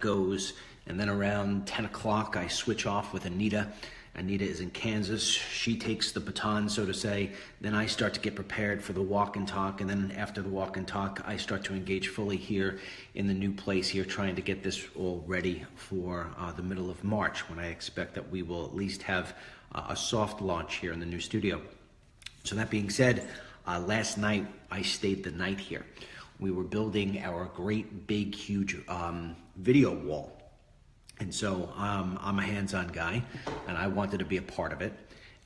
goes, and then around 10 o'clock I switch off with Anita. Anita is in Kansas. She takes the baton, so to say. Then I start to get prepared for the walk and talk, and then after the walk and talk, I start to engage fully here in the new place here, trying to get this all ready for the middle of March, when I expect that we will at least have a soft launch here in the new studio. So that being said, last night I stayed the night here. We were building our great big huge video wall. And so I'm a hands-on guy, and I wanted to be a part of it.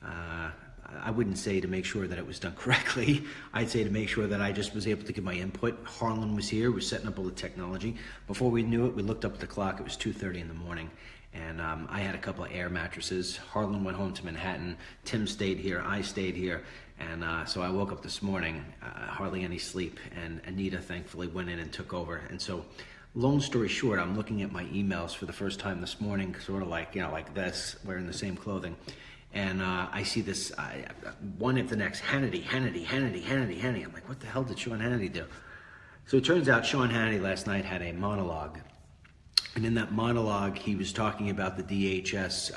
I wouldn't say to make sure that it was done correctly. I'd say to make sure that I just was able to give my input. Harlan was here, was setting up all the technology. Before we knew it, we looked up at the clock. It was 2:30 in the morning, and I had a couple of air mattresses. Harlan went home to Manhattan. Tim stayed here. I stayed here. And so I woke up this morning, hardly any sleep, and Anita thankfully went in and took over. And so, long story short, I'm looking at my emails for the first time this morning, sort of like, like this, wearing the same clothing. And I see this, one after the next, Hannity. I'm like, what the hell did Sean Hannity do? So it turns out Sean Hannity last night had a monologue. And in that monologue, he was talking about the DHS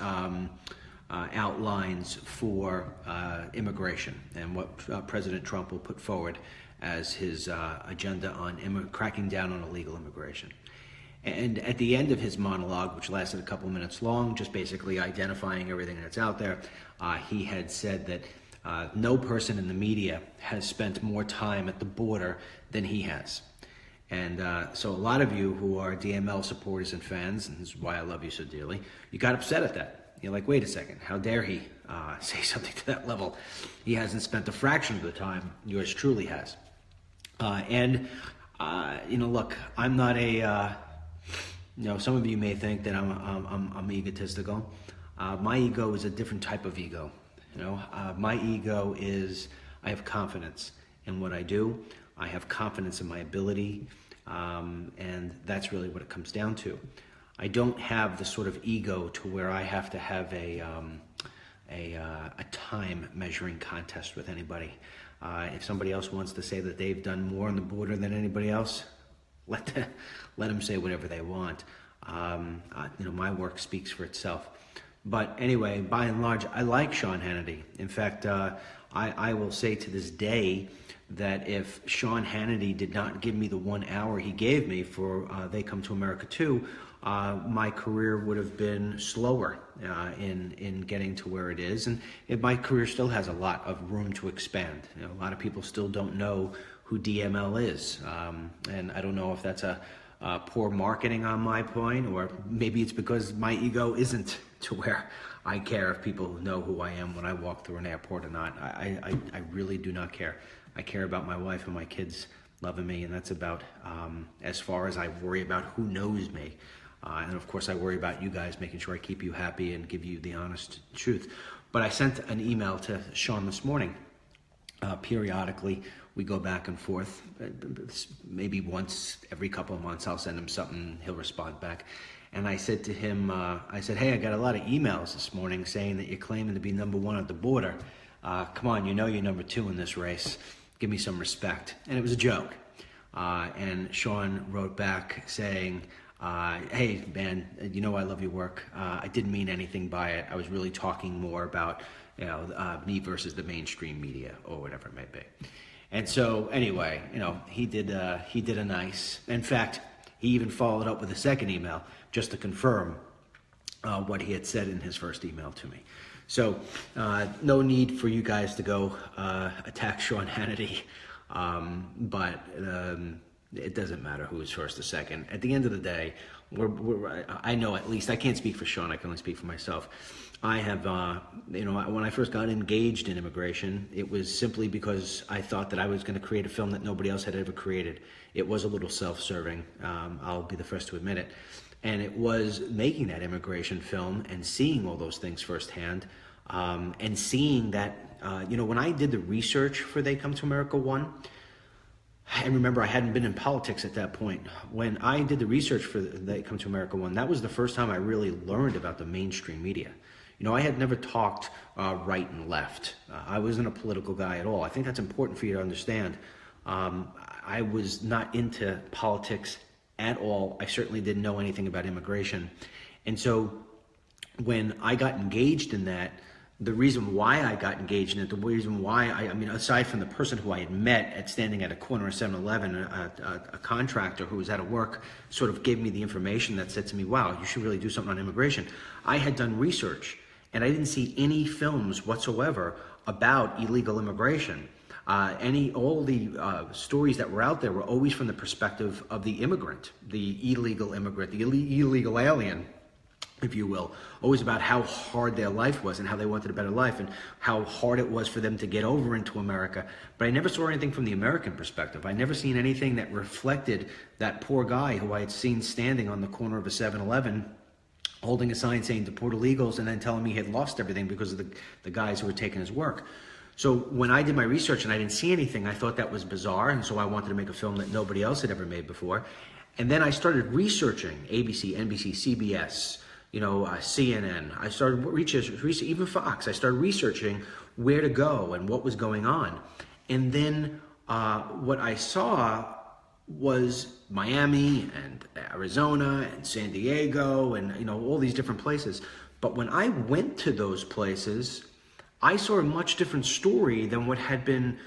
outlines for immigration and what President Trump will put forward as his agenda on cracking down on illegal immigration. And at the end of his monologue, which lasted a couple minutes long, just basically identifying everything that's out there, he had said that no person in the media has spent more time at the border than he has. And so a lot of you who are DML supporters and fans, and this is why I love you so dearly, you got upset at that. You're like, wait a second, how dare he say something to that level? He hasn't spent a fraction of the time yours truly has. Look, I'm not a, some of you may think that I'm egotistical. My ego is a different type of ego. My ego is, I have confidence in what I do. I have confidence in my ability, and that's really what it comes down to. I don't have the sort of ego to where I have to have a time measuring contest with anybody. If somebody else wants to say that they've done more on the border than anybody else, let them say whatever they want. My work speaks for itself. But anyway, by and large, I like Sean Hannity. In fact, I will say to this day that if Sean Hannity did not give me the 1 hour he gave me for They Come to America 2, my career would have been slower in getting to where it is, and my career still has a lot of room to expand. A lot of people still don't know who DML is, and I don't know if that's a poor marketing on my point, or maybe it's because my ego isn't to where I care if people know who I am when I walk through an airport or not. I really do not care. I care about my wife and my kids loving me, and that's about as far as I worry about who knows me. And of course I worry about you guys, making sure I keep you happy and give you the honest truth. But I sent an email to Sean this morning. Periodically we go back and forth. Maybe once every couple of months I'll send him something, he'll respond back. And I said to him, hey, I got a lot of emails this morning saying that you're claiming to be #1 at the border. Come on, you're #2 in this race. Give me some respect. And it was a joke. And Sean wrote back saying, hey man, I love your work. I didn't mean anything by it. I was really talking more about me versus the mainstream media, or whatever it may be. And so anyway, he did a nice. In fact, he even followed up with a second email just to confirm what he had said in his first email to me. So no need for you guys to go attack Sean Hannity, but it doesn't matter who is first or second. At the end of the day, I know, at least I can't speak for Sean, I can only speak for myself. I have, when I first got engaged in immigration, it was simply because I thought that I was going to create a film that nobody else had ever created. It was a little self-serving, I'll be the first to admit it. And it was making that immigration film and seeing all those things firsthand, and seeing that, when I did the research for They Come to America 1, and remember, I hadn't been in politics at that point. When I did the research for They Come to America 1, that was the first time I really learned about the mainstream media. I had never talked right and left. I wasn't a political guy at all. I think that's important for you to understand. I was not into politics at all. I certainly didn't know anything about immigration. And so when I got engaged in that, the reason why I got engaged in it, the reason why I mean, aside from the person who I had met at standing at a corner of 7-Eleven, a contractor who was out of work, sort of gave me the information that said to me, wow, you should really do something on immigration. I had done research, and I didn't see any films whatsoever about illegal immigration. All the stories that were out there were always from the perspective of the immigrant, the illegal immigrant, the illegal alien, if you will, always about how hard their life was and how they wanted a better life and how hard it was for them to get over into America. But I never saw anything from the American perspective. I never seen anything that reflected that poor guy who I had seen standing on the corner of a 7-Eleven holding a sign saying deport illegals and then telling me he had lost everything because of the guys who were taking his work. So when I did my research and I didn't see anything, I thought that was bizarre, and so I wanted to make a film that nobody else had ever made before. And then I started researching ABC, NBC, CBS, CNN. I started researching, even Fox. I started researching where to go and what was going on. And then what I saw was Miami and Arizona and San Diego and all these different places. But when I went to those places, I saw a much different story than what had been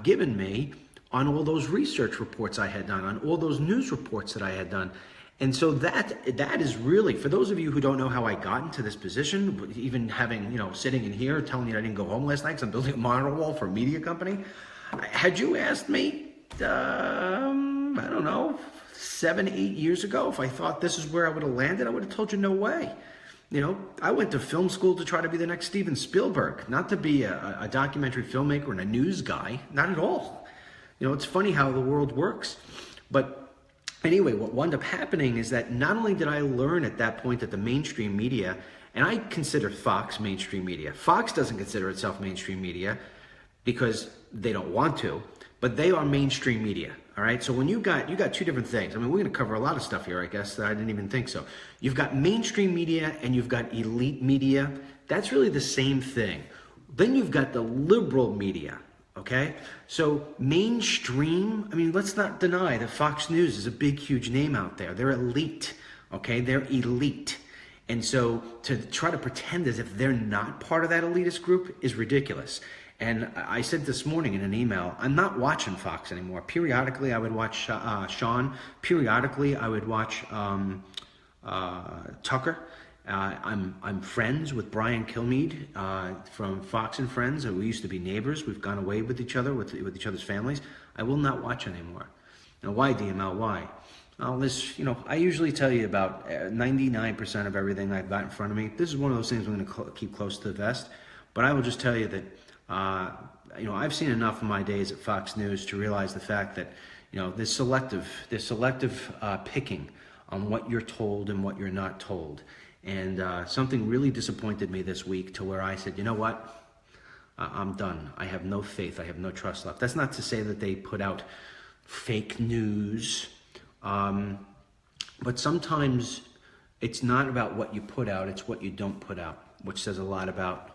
given me on all those research reports I had done, on all those news reports that I had done. And so that is really, for those of you who don't know how I got into this position, even having, sitting in here telling you I didn't go home last night because I'm building a monitor wall for a media company. Had you asked me, I don't know, 7, 8 years ago, if I thought this is where I would have landed, I would have told you no way. I went to film school to try to be the next Steven Spielberg, not to be a documentary filmmaker and a news guy, not at all. It's funny how the world works. But anyway, what wound up happening is that not only did I learn at that point that the mainstream media, and I consider Fox mainstream media. Fox doesn't consider itself mainstream media because they don't want to, but they are mainstream media. All right, so when you got two different things. I mean, we're going to cover a lot of stuff here, I guess, that I didn't even think so. You've got mainstream media and you've got elite media. That's really the same thing. Then you've got the liberal media, okay? So mainstream, I mean, let's not deny that Fox News is a big, huge name out there. They're elite, okay? They're elite. And so to try to pretend as if they're not part of that elitist group is ridiculous. And I said this morning in an email, I'm not watching Fox anymore. Periodically, I would watch Sean. Periodically, I would watch Tucker. I'm friends with Brian Kilmeade from Fox and Friends. We used to be neighbors. We've gone away with each other, with each other's families. I will not watch anymore. Now, why, DML? Why? Well, I usually tell you about 99% of everything I've got in front of me. This is one of those things I'm going to keep close to the vest. But I will just tell you that I've seen enough of my days at Fox News to realize the fact that, there's selective picking on what you're told and what you're not told. And something really disappointed me this week to where I said, you know what? I'm done. I have no faith. I have no trust left. That's not to say that they put out fake news. But sometimes it's not about what you put out. It's what you don't put out, which says a lot about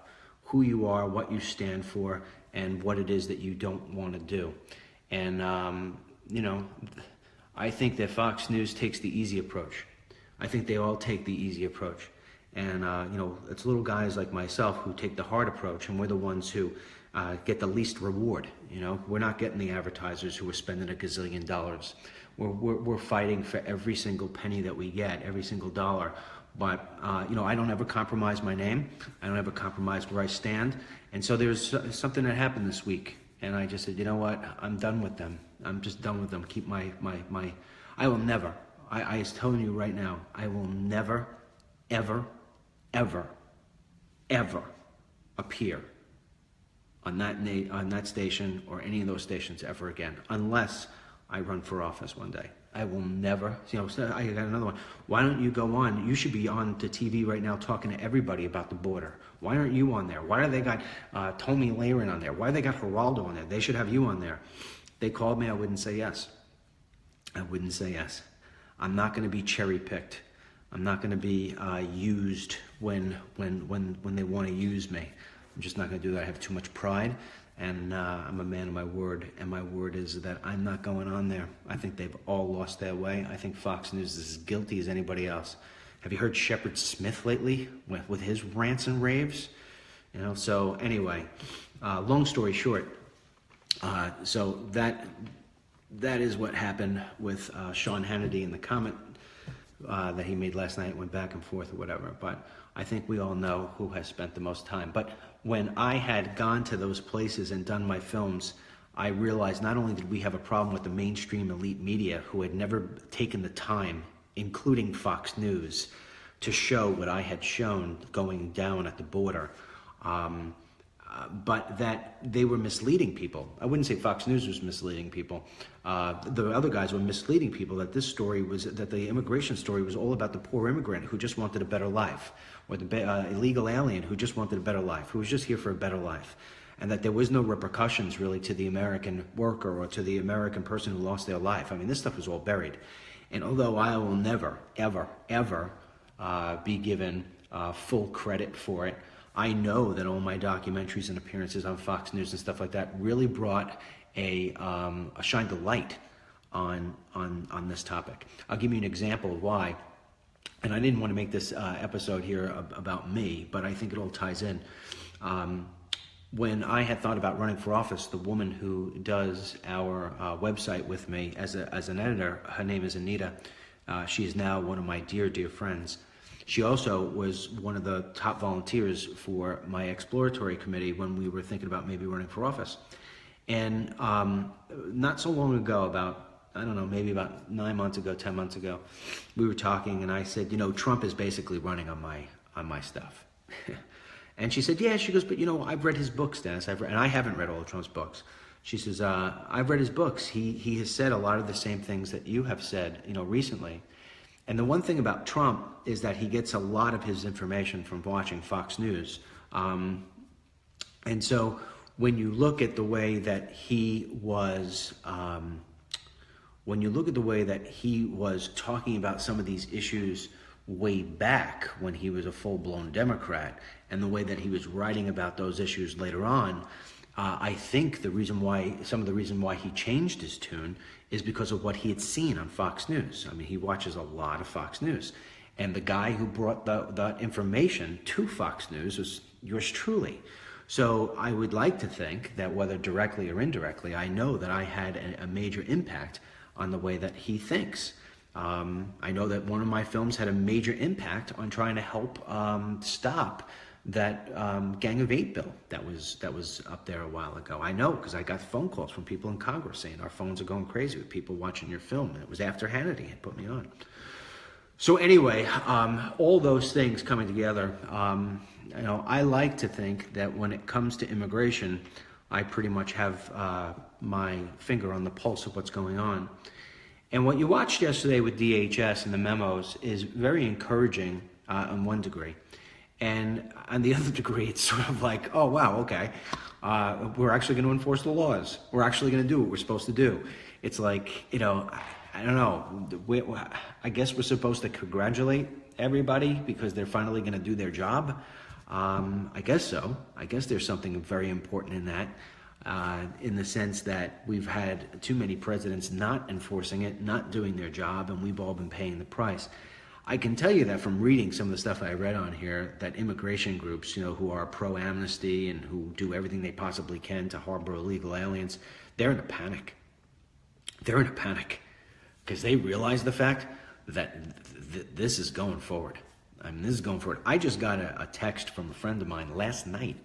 who you are, what you stand for, and what it is that you don't want to do. And, I think that Fox News takes the easy approach. I think they all take the easy approach. And, it's little guys like myself who take the hard approach, and we're the ones who get the least reward. We're not getting the advertisers who are spending $1 gazillion. We're fighting for every single penny that we get, every single dollar. But, I don't ever compromise my name. I don't ever compromise where I stand. And so there's something that happened this week. And I just said, you know what? I'm done with them. I'm just done with them. Keep my I will never, I is telling you right now, I will never, ever, ever, ever appear on that station or any of those stations ever again, unless I run for office one day. I will never, I got another one. Why don't you go on? You should be on to TV right now talking to everybody about the border. Why aren't you on there? Why do they got Tommy Lahren on there? Why do they got Geraldo on there? They should have you on there. They called me, I wouldn't say yes. I wouldn't say yes. I'm not going to be cherry picked. I'm not going to be used when they want to use me. I'm just not going to do that. I have too much pride. And I'm a man of my word, and my word is that I'm not going on there. I think they've all lost their way. I think Fox News is as guilty as anybody else. Have you heard Shepard Smith lately with his rants and raves? You know, so anyway, long story short, so that is what happened with Sean Hannity in the comment that he made last night, went back and forth or whatever. But I think we all know who has spent the most time. But when I had gone to those places and done my films, I realized not only did we have a problem with the mainstream elite media who had never taken the time, including Fox News, to show what I had shown going down at the border, but that they were misleading people. I wouldn't say Fox News was misleading people. The other guys were misleading people that that the immigration story was all about the poor immigrant who just wanted a better life, or the illegal alien who just wanted a better life, who was just here for a better life, and that there was no repercussions really to the American worker or to the American person who lost their life. I mean, this stuff was all buried. And although I will never, ever, ever be given full credit for it, I know that all my documentaries and appearances on Fox News and stuff like that really brought shined a light on this topic. I'll give you an example of why. And I didn't want to make this episode here about me, but I think it all ties in. When I had thought about running for office, the woman who does our website with me as an editor, her name is Anita. She is now one of my dear, dear friends. She also was one of the top volunteers for my exploratory committee when we were thinking about maybe running for office. And not so long ago, maybe about 9 months ago, 10 months ago, we were talking, and I said, you know, Trump is basically running on my stuff. And she said, yeah. She goes, but you know, I've read his books, Dennis. And I haven't read all of Trump's books. She says, I've read his books. He has said a lot of the same things that you have said, you know, recently. And the one thing about Trump is that he gets a lot of his information from watching Fox News. And so when you look at the way that he was, talking about some of these issues way back when he was a full-blown Democrat, and the way that he was writing about those issues later on, I think some of the reason why he changed his tune is because of what he had seen on Fox News. I mean, he watches a lot of Fox News. And the guy who brought that information to Fox News was yours truly. So I would like to think that whether directly or indirectly, I know that I had a major impact on the way that he thinks. I know that one of my films had a major impact on trying to help stop that Gang of Eight bill that was up there a while ago. I know because I got phone calls from people in Congress saying our phones are going crazy with people watching your film, and it was after Hannity had put me on. So anyway, all those things coming together, you know, I like to think that when it comes to immigration, I pretty much have my finger on the pulse of what's going on. And what you watched yesterday with DHS and the memos is very encouraging on one degree. And on the other degree, it's sort of like, oh, wow, okay. We're actually going to enforce the laws. We're actually going to do what we're supposed to do. It's like, you know, I don't know. I guess we're supposed to congratulate everybody because they're finally going to do their job. I guess so. I guess there's something very important in that, in the sense that we've had too many presidents not enforcing it, not doing their job, and we've all been paying the price. I can tell you that from reading some of the stuff I read on here, that immigration groups, you know, who are pro-amnesty and who do everything they possibly can to harbor illegal aliens, they're in a panic. They're in a panic because they realize the fact that this is going forward. I mean, this is going forward. I just got a text from a friend of mine last night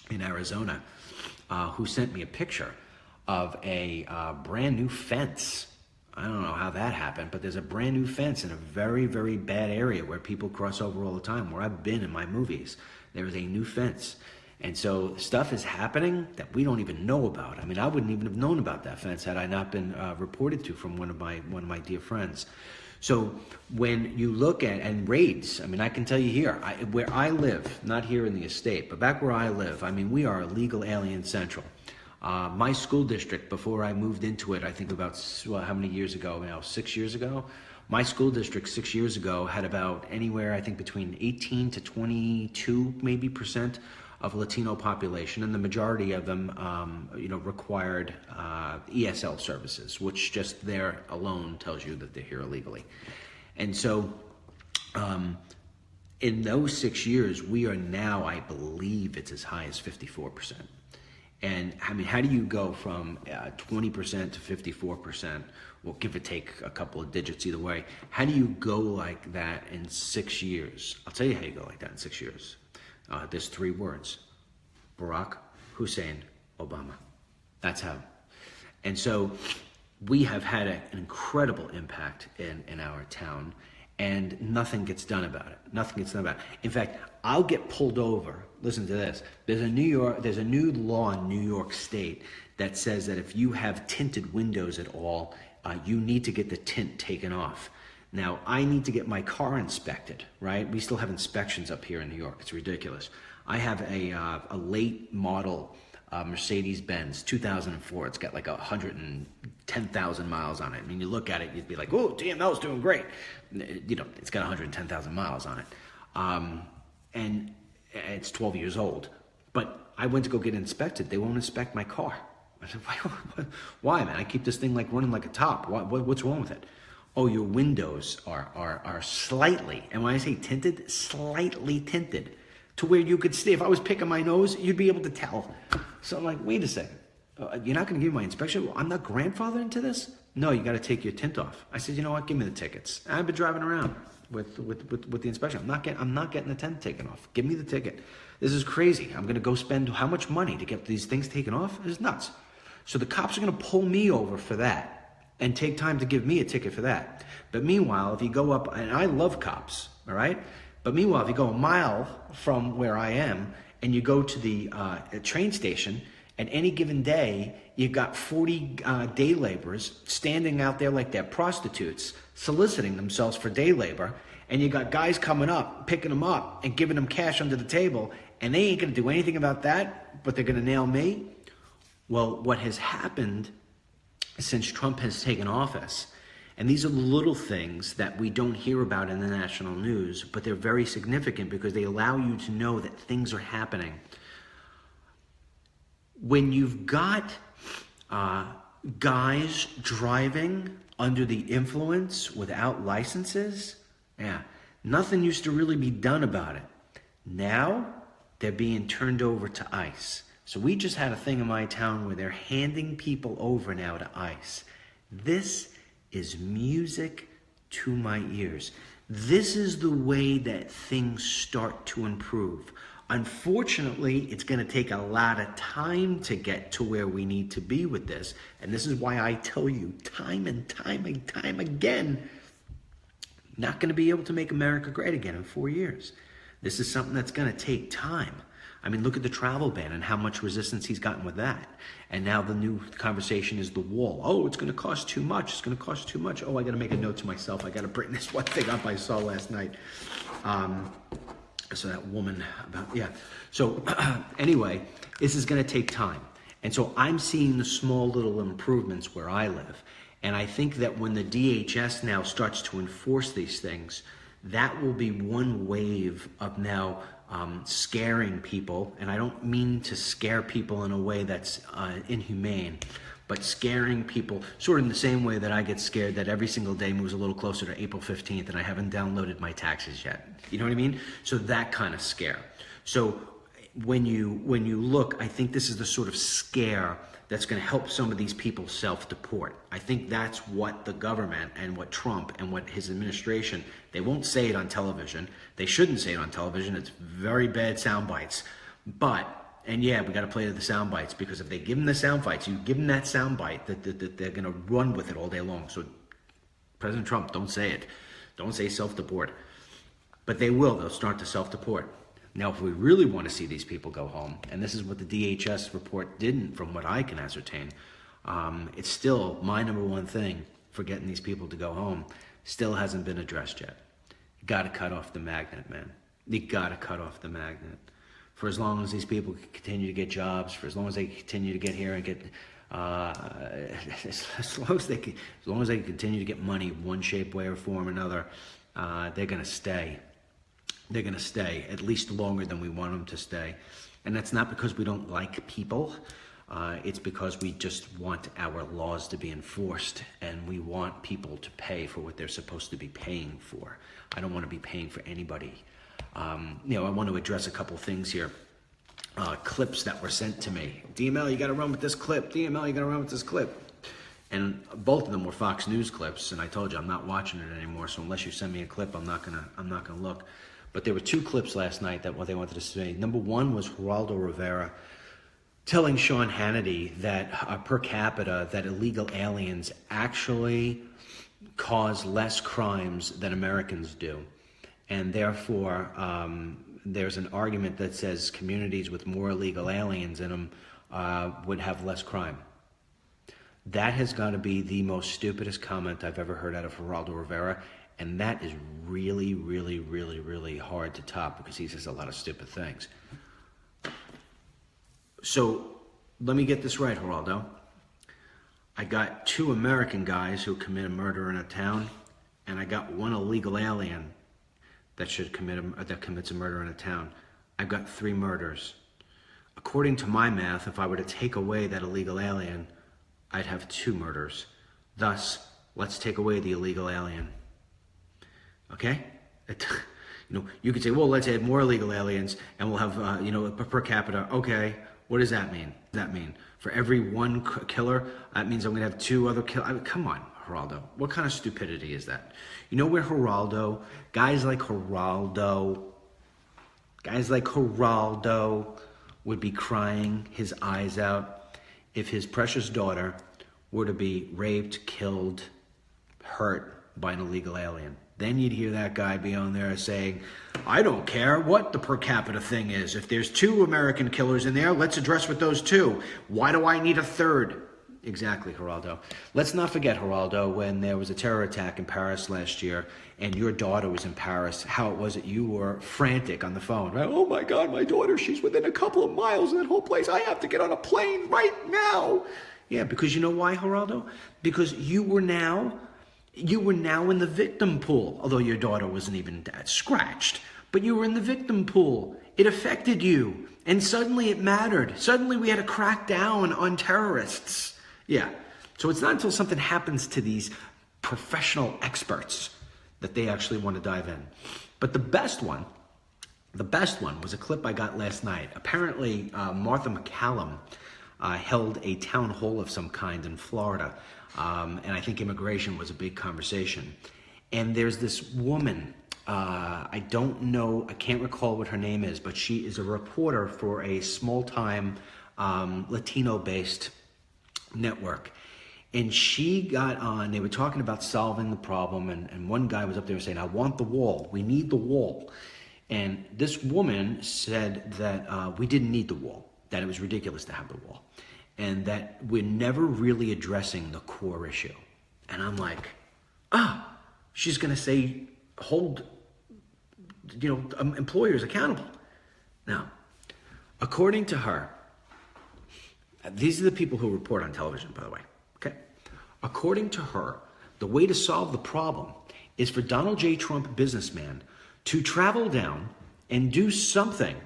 in Arizona who sent me a picture of a brand new fence. I don't know how that happened, but there's a brand new fence in a very, very bad area where people cross over all the time, where I've been in my movies. There is a new fence. And so stuff is happening that we don't even know about. I mean, I wouldn't even have known about that fence had I not been reported to from one of my dear friends. So when you look at, and raids, I mean, I can tell you here, where I live, not here in the estate, but back where I live, I mean, we are illegal alien central. My school district, before I moved into it, I think about, how many years ago now, 6 years ago? My school district 6 years ago had about anywhere, I think between 18 to 22 maybe % of Latino population, and the majority of them, required ESL services, which just there alone tells you that they're here illegally. And so, in those 6 years, we are now, I believe it's as high as 54%. And I mean, how do you go from 20% to 54%? Well, give or take a couple of digits either way. How do you go like that in 6 years? I'll tell you how you go like that in 6 years. There's 3 words: Barack Hussein Obama. That's how. And so we have had an incredible impact in our town, and nothing gets done about it. Nothing gets done about it. In fact, I'll get pulled over. Listen to this. There's a new law in New York State that says that if you have tinted windows at all, you need to get the tint taken off. Now, I need to get my car inspected, right? We still have inspections up here in New York. It's ridiculous. I have a late model Mercedes-Benz 2004. It's got like 110,000 miles on it. I mean, you look at it, you'd be like, "Oh, DML's doing great." It's got 110,000 miles on it, and it's 12 years old. But I went to go get it inspected. They won't inspect my car. I said, "Why, man? I keep this thing like running like a top. What's wrong with it?" "Oh, your windows are slightly," and when I say tinted, slightly tinted, to where you could see, if I was picking my nose, you'd be able to tell. So I'm like, wait a second. You're not going to give me my inspection? Well, I'm not grandfathered into this? No, you got to take your tint off. I said, you know what? Give me the tickets. I've been driving around with the inspection. I'm not getting the tint taken off. Give me the ticket. This is crazy. I'm going to go spend how much money to get these things taken off? It's nuts. So the cops are going to pull me over for that and take time to give me a ticket for that. But meanwhile, if you go up, and I love cops, all right? But meanwhile, if you go a mile from where I am and you go to the train station, at any given day, you've got 40 day laborers standing out there like they're prostitutes, soliciting themselves for day labor, and you got guys coming up, picking them up, and giving them cash under the table, and they ain't going to do anything about that, but they're going to nail me. Well, what has happened since Trump has taken office, and these are little things that we don't hear about in the national news, but they're very significant because they allow you to know that things are happening. When you've got guys driving under the influence without licenses, nothing used to really be done about it. Now, they're being turned over to ICE. So we just had a thing in my town where they're handing people over now to ICE. This is music to my ears. This is the way that things start to improve. Unfortunately, it's going to take a lot of time to get to where we need to be with this. And this is why I tell you time and time and time again, not going to be able to make America great again in 4 years. This is something that's going to take time. I mean, look at the travel ban and how much resistance he's gotten with that. And now the new conversation is the wall. Oh, it's going to cost too much. It's going to cost too much. Oh, I got to make a note to myself. I got to bring this one thing up I saw last night. So that woman about, So anyway, this is going to take time. And so I'm seeing the small little improvements where I live. And I think that when the DHS now starts to enforce these things, that will be one wave of now scaring people. And I don't mean to scare people in a way that's inhumane, but scaring people sort of in the same way that I get scared that every single day moves a little closer to April 15th and I haven't downloaded my taxes yet. You know what I mean? So that kind of scare. So when you look, I think this is the sort of scare that's going to help some of these people self-deport. I think that's what the government and what Trump and what his administration, they won't say it on television. They shouldn't say it on television. It's very bad sound bites. And we got to play the sound bites, because if they give them the sound bites, you give them that sound bite, that they're going to run with it all day long. So President Trump, don't say it. Don't say self-deport. But they will. They'll start to self-deport. Now, if we really want to see these people go home, and this is what the DHS report didn't, from what I can ascertain, it's still my number one thing for getting these people to go home. Still hasn't been addressed yet. You got to cut off the magnet, man. You got to cut off the magnet. For as long as these people can continue to get jobs, for as long as they continue to get here and get, as long as they can continue to get money, one shape, way, or form, or another, they're going to stay. They're going to stay at least longer than we want them to stay. And that's not because we don't like people. It's because we just want our laws to be enforced, and we want people to pay for what they're supposed to be paying for. I don't want to be paying for anybody. I want to address a couple things here. Clips that were sent to me. DML, you got to run with this clip. DML, you got to run with this clip. And both of them were Fox News clips, and I told you I'm not watching it anymore. So unless you send me a clip, I'm not gonna look. But there were two clips last night that what they wanted to say. Number one was Geraldo Rivera telling Sean Hannity that per capita that illegal aliens actually cause less crimes than Americans do, and therefore there's an argument that says communities with more illegal aliens in them would have less crime. That has got to be the most stupidest comment I've ever heard out of Geraldo Rivera, and that is really, really, really, really hard to top because he says a lot of stupid things. So let me get this right, Geraldo. I got 2 American guys who commit a murder in a town, and I got 1 illegal alien that commits a murder in a town. I've got 3 murders. According to my math, if I were to take away that illegal alien, I'd have 2 murders. Thus, let's take away the illegal alien. Okay? You could say, well, let's add more illegal aliens and we'll have, per capita. Okay, what does that mean? That mean for every 1 killer, that means I'm going to have 2 other killers? I mean, come on, Geraldo. What kind of stupidity is that? You know where guys like Geraldo would be crying his eyes out if his precious daughter were to be raped, killed, hurt by an illegal alien. Then you'd hear that guy be on there saying, I don't care what the per capita thing is. If there's 2 American killers in there, let's address with those 2. Why do I need a 3rd? Exactly, Geraldo. Let's not forget, Geraldo, when there was a terror attack in Paris last year and your daughter was in Paris, how it was that you were frantic on the phone, right? Oh my God, my daughter, she's within a couple of miles of that whole place. I have to get on a plane right now. Yeah, because you know why, Geraldo? Because you were now in the victim pool, although your daughter wasn't even scratched, but you were in the victim pool. It affected you, and suddenly it mattered. Suddenly we had to crack down on terrorists. Yeah, so it's not until something happens to these professional experts that they actually want to dive in. But the best one was a clip I got last night. Apparently, Martha McCallum held a town hall of some kind in Florida, and I think immigration was a big conversation. And there's this woman, I can't recall what her name is, but she is a reporter for a small-time Latino-based network. And she got on, they were talking about solving the problem, and one guy was up there saying, I want the wall, we need the wall. And this woman said that we didn't need the wall, that it was ridiculous to have the wall, and that we're never really addressing the core issue. And I'm like, she's gonna say, hold, employers accountable. Now, according to her, these are the people who report on television, by the way, okay? According to her, the way to solve the problem is for Donald J. Trump, businessman, to travel down and do something.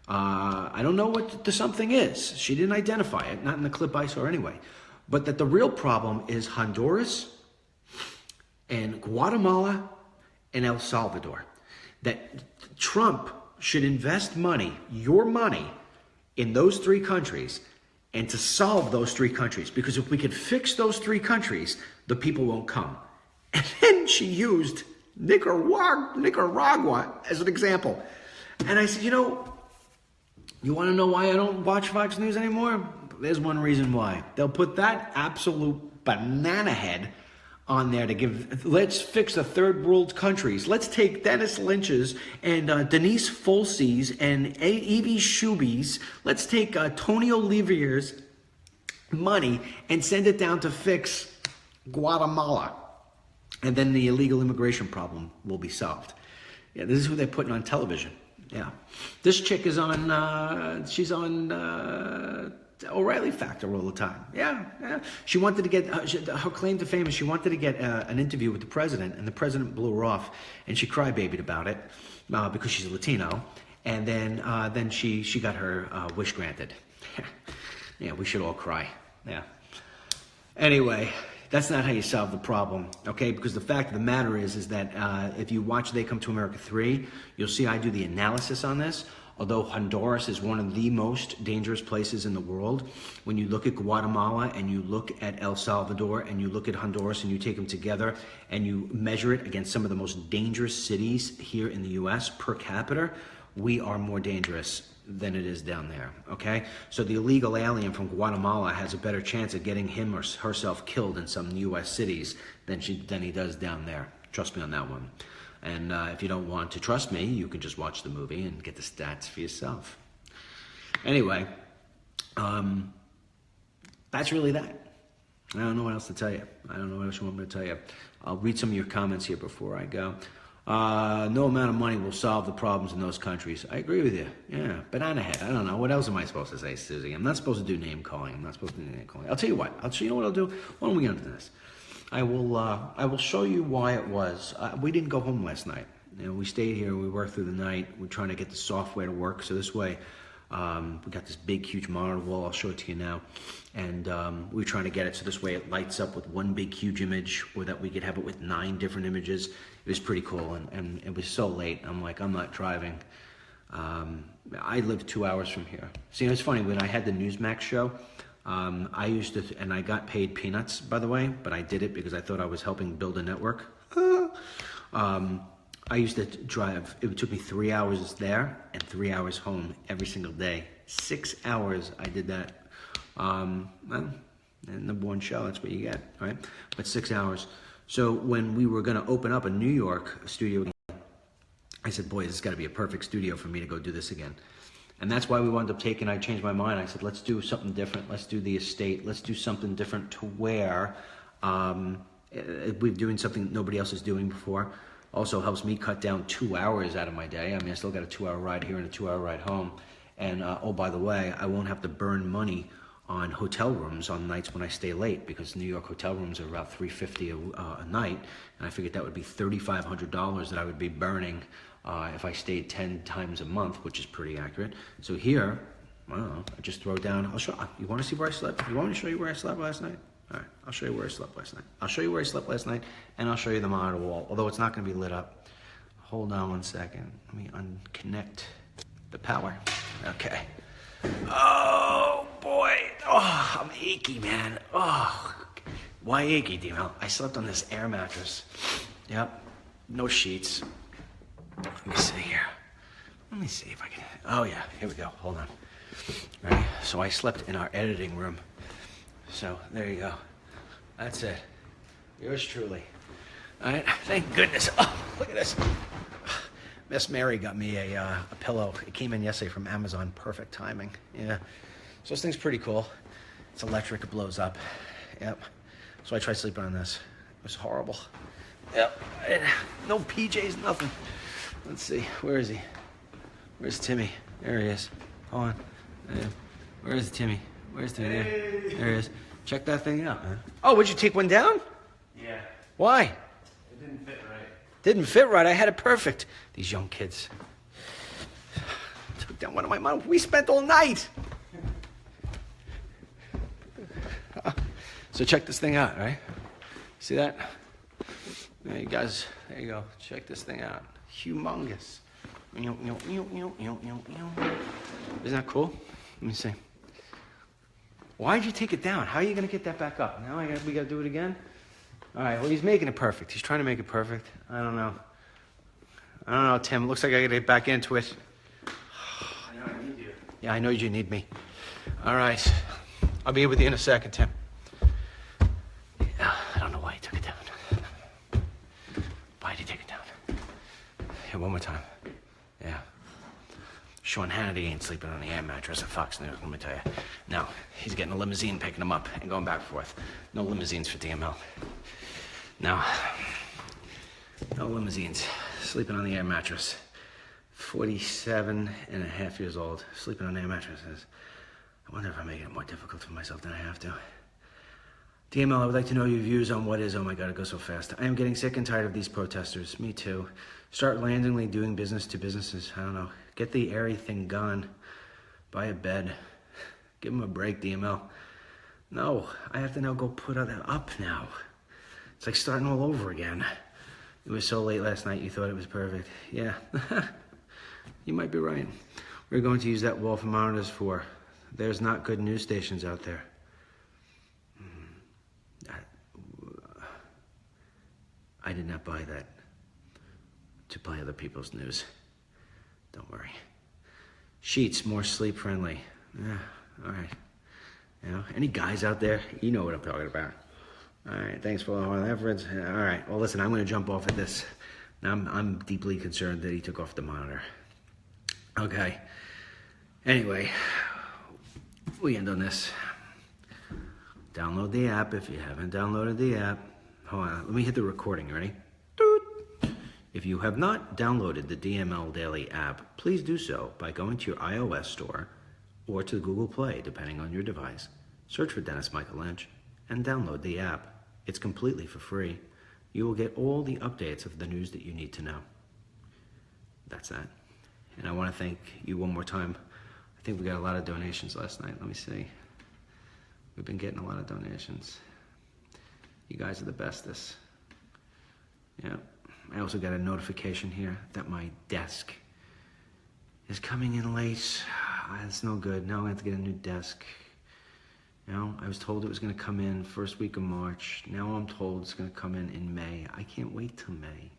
I don't know what the something is. She didn't identify it, not in the clip I saw anyway. But that the real problem is Honduras and Guatemala and El Salvador. That Trump should invest money, your money, in those 3 countries and to solve those 3 countries. Because if we could fix those 3 countries, the people won't come. And then she used Nicaragua as an example. And I said, you want to know why I don't watch Fox News anymore? There's one reason why. They'll put that absolute banana head on there to give, let's fix the 3rd world countries. Let's take Dennis Lynch's and Denise Folsey's and Evie Shuby's. Let's take Tony Olivier's money and send it down to fix Guatemala. And then the illegal immigration problem will be solved. Yeah, this is who they're putting on television. Yeah. This chick is on, she's on O'Reilly Factor all the time. Yeah. She wanted to get, her claim to fame is she wanted to get an interview with the president, and the president blew her off, and she crybabied about it because she's a Latino. And then she got her wish granted. Yeah, we should all cry. Yeah. Anyway, that's not how you solve the problem, okay? Because the fact of the matter is that if you watch They Come to America 3, you'll see I do the analysis on this. Although Honduras is one of the most dangerous places in the world, when you look at Guatemala and you look at El Salvador and you look at Honduras and you take them together and you measure it against some of the most dangerous cities here in the US per capita, we are more dangerous than it is down there, okay? So the illegal alien from Guatemala has a better chance of getting him or herself killed in some US cities than he does down there. Trust me on that one. And if you don't want to trust me, you can just watch the movie and get the stats for yourself. Anyway, that's really that. I don't know what else to tell you. I don't know what else you want me to tell you. I'll read some of your comments here before I go. No amount of money will solve the problems in those countries. I agree with you. Yeah, banana head. I don't know. What else am I supposed to say, Susie? I'm not supposed to do name calling. I'll tell you what. You know what I'll do? Why don't we get into this? I will show you why it was. We didn't go home last night. You know, we stayed here. We worked through the night. We're trying to get the software to work. So this way, we got this big, huge monitor wall. I'll show it to you now. And we're trying to get it so this way it lights up with one big, huge image, or that we could have it with 9 different images. It was pretty cool, and it was so late. I'm like, I'm not driving. I live 2 hours from here. See, it's funny, when I had the Newsmax show, I used to, and I got paid peanuts, by the way, but I did it because I thought I was helping build a network. I used to drive, it took me 3 hours there and 3 hours home every single day. 6 hours I did that. Well, and number one show, that's what you get, right? But 6 hours. So when we were gonna open up a New York studio again, I said, boy, this has gotta be a perfect studio for me to go do this again. And that's why we wound up I changed my mind. I said, let's do something different. Let's do the estate. Let's do something different to where we're doing something nobody else is doing before. Also helps me cut down 2 hours out of my day. I mean, I still got a 2 hour ride here and a 2 hour ride home. And oh, by the way, I won't have to burn money on hotel rooms on nights when I stay late, because New York hotel rooms are about $350 a night. And I figured that would be $3,500 that I would be burning if I stayed 10 times a month, which is pretty accurate. So here, I don't know, I just throw down, you want to see where I slept? You want me to show you where I slept last night? All right, I'll show you where I slept last night. I'll show you where I slept last night, and I'll show you the monitor wall, although it's not going to be lit up. Hold on one second. Let me unconnect the power. Okay. Oh, boy. Oh, I'm achy, man. Oh, why achy, DML? I slept on this air mattress. Yep, no sheets. Let me see here. Let me see if I can. Oh, yeah, here we go. Hold on. Right. So I slept in our editing room. So there you go. That's it. Yours truly. All right. Thank goodness. Oh, look at this. Miss Mary got me a pillow. It came in yesterday from Amazon. Perfect timing. Yeah. So this thing's pretty cool. It's electric. It blows up. Yep. So I tried sleeping on this. It was horrible. Yep. No PJs, nothing. Let's see. Where is he? Where's Timmy? There he is. Hold on. Where is Timmy? Where's Timmy? Hey. There he is. Check that thing out. Huh? Oh, would you take one down? Yeah. Why? It didn't fit right. Didn't fit right. I had it perfect. These young kids. Took down one of my mom. We spent all night. So check this thing out, right? See that? There you guys. There you go. Check this thing out. Humongous. Isn't that cool? Let me see. Why'd you take it down? How are you going to get that back up? Now we got to do it again? All right, well, he's making it perfect. He's trying to make it perfect. I don't know, Tim. It looks like I got to get back into it. I know I need you. Yeah, I know you need me. All right. I'll be with you in a second, Tim. I don't know why he took it down. Why did he take it down? Here, one more time. Yeah. Sean Hannity ain't sleeping on the air mattress at Fox News, let me tell you. No, he's getting a limousine picking him up and going back and forth. No limousines for DML. No. No limousines. Sleeping on the air mattress. 47 and a half years old, sleeping on air mattresses. I wonder if I'm making it more difficult for myself than I have to. DML, I would like to know your views on what is, oh my God, it goes so fast. I am getting sick and tired of these protesters. Me too. Start randomly doing business to businesses. I don't know. Get the airy thing gone. Buy a bed. Give them a break, DML. No, I have to now go put that up now. It's like starting all over again. It was so late last night you thought it was perfect. Yeah, you might be right. We're going to use that wall for monitors for. There's not good news stations out there. I did not buy that to play other people's news. Don't worry. Sheets, more sleep friendly. Yeah, all right. You know, any guys out there? You know what I'm talking about. All right, thanks for all the efforts. All right, well, listen, I'm going to jump off at this. Now, I'm deeply concerned that he took off the monitor. Okay. Anyway, we end on this. Download the app if you haven't downloaded the app. Hold on, let me hit the recording, ready? Doot. If you have not downloaded the DML Daily app, please do so by going to your iOS store or to Google Play, depending on your device. Search for Dennis Michael Lynch and download the app. It's completely for free. You will get all the updates of the news that you need to know. That's that. And I want to thank you one more time. I think we got a lot of donations last night. Let me see. We've been getting a lot of donations. You guys are the bestest. Yeah. I also got a notification here that my desk is coming in late. That's no good. Now I have to get a new desk. You know, I was told it was going to come in first week of March. Now I'm told it's going to come in May. I can't wait till May.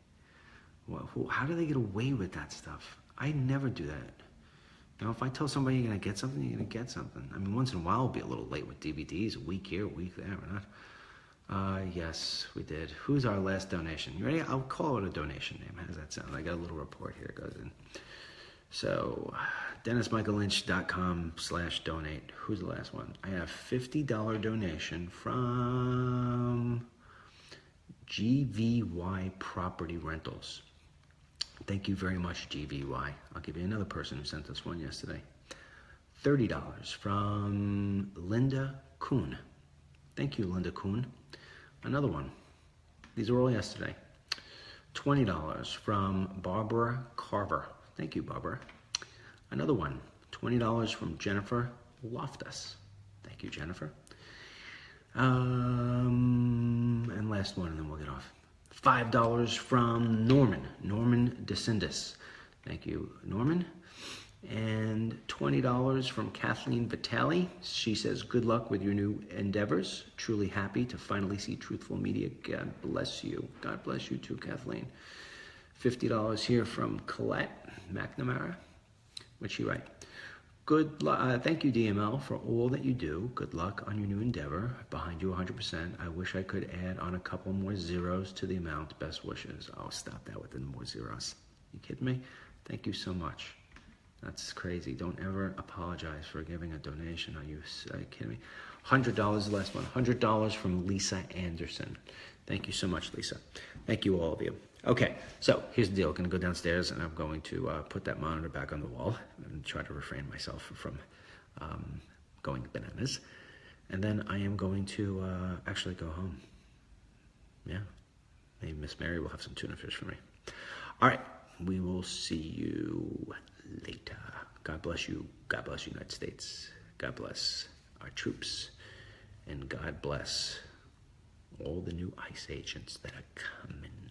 Well, how do they get away with that stuff? I never do that. You know, if I tell somebody you're going to get something, you're going to get something. I mean, once in a while, I'll be a little late with DVDs, a week here, a week there, or not. Yes, we did. Who's our last donation? You ready? I'll call it a donation name. How does that sound? I got a little report here. It goes in. So, DennisMichaelLynch.com/donate. Who's the last one? I have $50 donation from GVY Property Rentals. Thank you very much, GVY. I'll give you another person who sent us one yesterday. $30 from Linda Kuhn. Thank you, Linda Kuhn. Another one. These are all yesterday. $20 from Barbara Carver. Thank you, Barbara. Another one. $20 from Jennifer Loftus. Thank you, Jennifer. And last one, and then we'll get off. $5 from Norman DeCindis. Thank you, Norman. And $20 from Kathleen Vitale. She says, good luck with your new endeavors. Truly happy to finally see truthful media. God bless you. God bless you too, Kathleen. $50 here from Colette McNamara. What'd she write? Good luck. Thank you, DML, for all that you do. Good luck on your new endeavor. Behind you 100%. I wish I could add on a couple more zeros to the amount. Best wishes. Oh, stop that with the more zeros. You kidding me? Thank you so much. That's crazy. Don't ever apologize for giving a donation. Are you kidding me? $100 is the last one. $100 from Lisa Anderson. Thank you so much, Lisa. Thank you, all of you. Okay, so here's the deal. I'm going to go downstairs and I'm going to put that monitor back on the wall and try to refrain myself from going bananas. And then I am going to actually go home. Yeah, maybe Miss Mary will have some tuna fish for me. All right, we will see you later. God bless you. God bless the United States. God bless our troops. And God bless all the new ICE agents that are coming.